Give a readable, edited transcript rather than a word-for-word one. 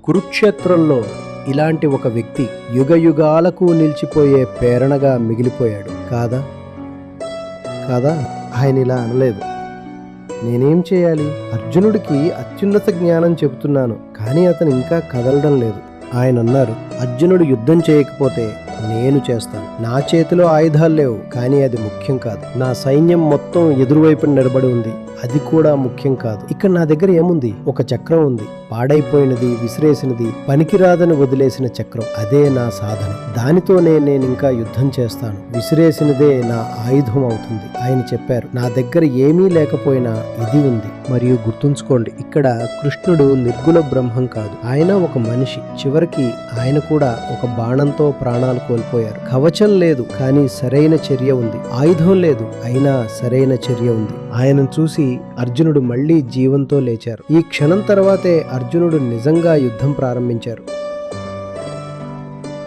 కురుక్షేత్రంలో ఇలాంటి ఒక వ్యక్తి యుగయుగాలకు నిలిచిపోయే ప్రేరణగా మిగిలిపోయాడు కాదా? ఆయన ఇలా అనలేదు. నేనేం చేయాలి? అర్జునుడికి అత్యున్నత జ్ఞానం చెబుతున్నాను, కానీ అతను ఇంకా కదలడం లేదు. ఆయన అన్నారు, అర్జునుడు యుద్ధం చేయకపోతే నేను చేస్తాను. నా చేతిలో ఆయుధాలు లేవు, కానీ అది ముఖ్యం కాదు. నా సైన్యం మొత్తం ఎదురువైపు నిలబడి ఉంది, అది కూడా ముఖ్యం కాదు. ఇక్కడ నా దగ్గర ఏముంది? ఒక చక్రం ఉంది, పాడైపోయినది, విసిరేసినది, పనికిరాదని వదిలేసిన చక్రం. అదే నా సాధన. దానితోనే నేను ఇంకా యుద్ధం చేస్తాను. విసిరేసినదే నా ఆయుధం అవుతుంది. ఆయన చెప్పారు, నా దగ్గర ఏమీ లేకపోయినా ఇది ఉంది. మరియు గుర్తుంచుకోండి, ఇక్కడ కృష్ణుడు నిర్గుణ బ్రహ్మం కాదు, ఆయన ఒక మనిషి. చివరికి ఆయన కూడా ఒక బాణంతో ప్రాణాలు కోల్పోయారు. కవచం లేదు, కానీ సరైన చర్య ఉంది. ఆయుధం లేదు, అయినా సరైన చర్య ఉంది. ఆయనను చూసి అర్జునుడు మళ్లీ జీవంతో లేచారు. ఈ క్షణం తర్వాతే అర్జునుడు నిజంగా యుద్ధం ప్రారంభించారు.